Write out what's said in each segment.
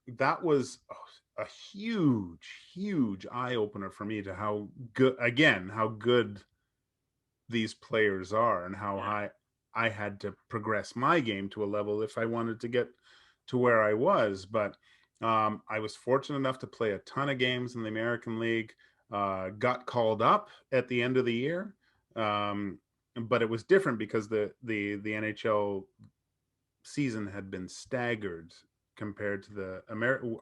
that was a huge eye opener for me to how good these players are and how Yeah. high I had to progress my game to a level if I wanted to get to where I was. But I was fortunate enough to play a ton of games in the American League. Got called up at the end of the year, um, but it was different because the NHL season had been staggered compared to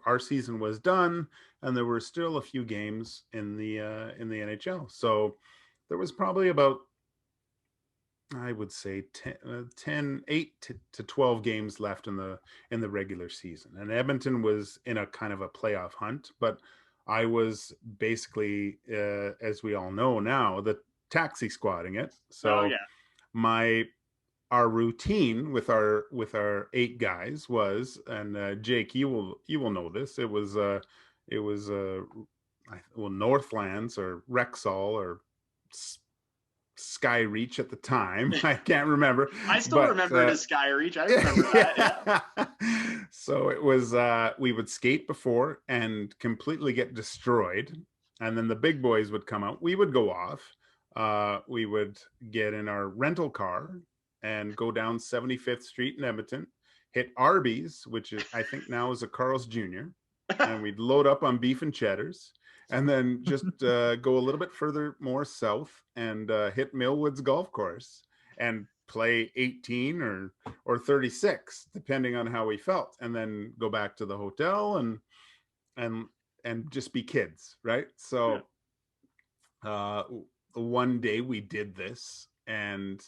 our season was done, and there were still a few games in the NHL. So there was probably about, I would say 8 to 12 games left in the regular season. And Edmonton was in a kind of a playoff hunt, but I was basically, as we all know now, the taxi squatting it. Oh So yeah. my our routine with our 8 guys was, and Jake, you will know this. It was well, Northlands or Rexall or Sky Reach at the time. I can't remember, I still but remember it as Sky Reach. I remember that. Yeah. yeah. So it was we would skate before and completely get destroyed, and then the big boys would come out. We would go off. We would get in our rental car and go down 75th Street in Edmonton, hit Arby's, which is, I think now is a Carl's Jr., and we'd load up on beef and cheddars, and then just go a little bit further more south and hit Millwoods Golf Course and play 18 or 36 depending on how we felt, and then go back to the hotel and and just be kids, right? Yeah. So uh one day we did this, and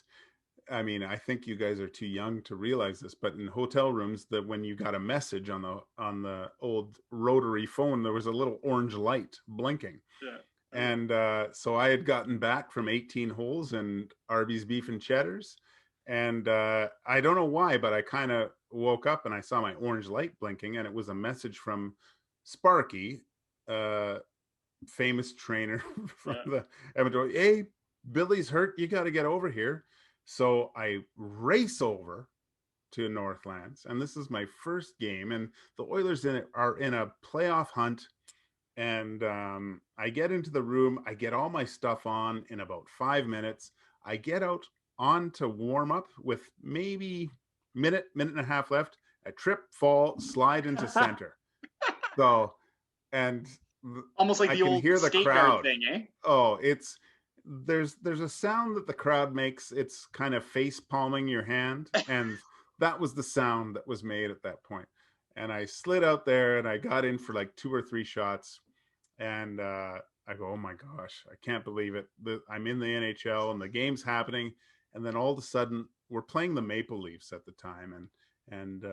I mean, I think you guys are too young to realize this, but in hotel rooms, that when you got a message on the old rotary phone, there was a little orange light blinking. Yeah. Oh. And so I had gotten back from 18 holes and Arby's beef and cheddars, and I don't know why, but I kind of woke up and I saw my orange light blinking, and it was a message from Sparky, uh, famous trainer from Yeah. the Edmonton. Hey, Billy's hurt. You got to get over here. So I race over to Northlands, and this is my first game. And the Oilers are in a playoff hunt. And I get into the room. I get all my stuff on in about 5 minutes. I get out on to warm up with maybe minute and a half left. A trip, fall, slide into center. So, and Almost like I the can old hear the skate guard crowd. thing, eh? Oh, it's there's a sound that the crowd makes. It's kind of face palming your hand, and that was the sound that was made at that point. And I slid out there and I got in for like 2 or 3 shots, and I go, oh my gosh, I can't believe it. I'm in the NHL and the game's happening, and then all of a sudden we're playing the Maple Leafs at the time, and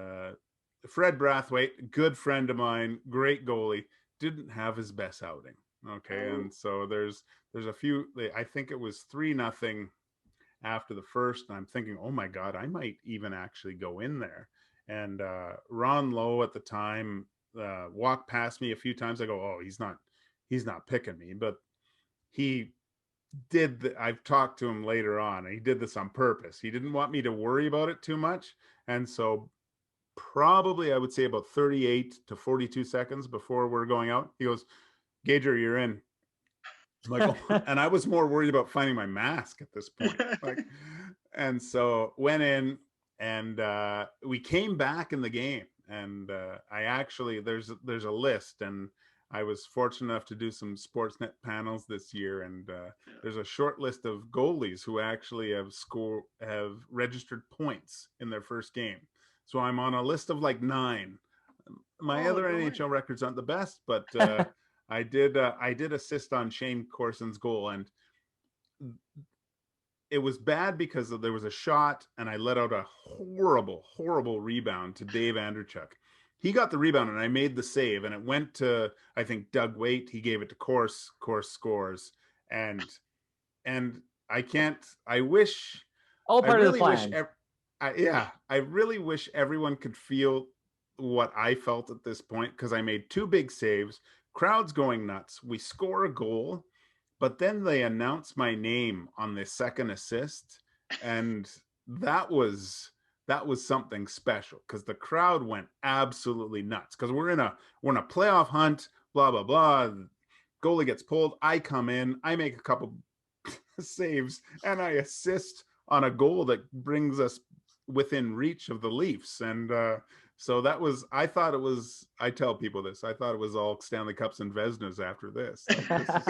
Fred Brathwaite, good friend of mine, great goalie, didn't have his best outing. Okay, Oh. and so there's a few. I think it was 3-0 after the first, and I'm thinking, oh my god, I might even actually go in there. And Ron Lowe at the time walked past me a few times. I go, oh, he's not picking me, but he I've talked to him later on. He did this on purpose. He didn't want me to worry about it too much, and so probably I would say about 38 to 42 seconds before we're going out, he goes, Gager, you're in. I'm like, oh, and I was more worried about finding my mask at this point. Like, and so went in, and we came back in the game. And I actually, there's a list, and I was fortunate enough to do some Sportsnet panels this year, and there's a short list of goalies who actually have registered points in their first game. So I'm on a list of like 9. My Oh other no way. NHL records aren't the best, but I did assist on Shane Corson's goal, and it was bad because there was a shot, and I let out a horrible rebound to Dave Anderchuk. He got the rebound, and I made the save, and it went to, I think, Doug Waite. He gave it to Course. Course scores, and and I can't. I wish. All I part of the really wish. plan. Yeah, I really wish everyone could feel what I felt at this point, because I made 2 big saves. Crowd's going nuts. We score a goal, but then they announce my name on the second assist, and that was that was something special because the crowd went absolutely nuts because we're in a playoff hunt, blah blah blah. Goalie gets pulled. I come in, I make a couple saves, and I assist on a goal that brings us within reach of the Leafs. And so that was, I thought it was, I tell people this, I thought it was all Stanley Cups and Vezinas after this. Like, this is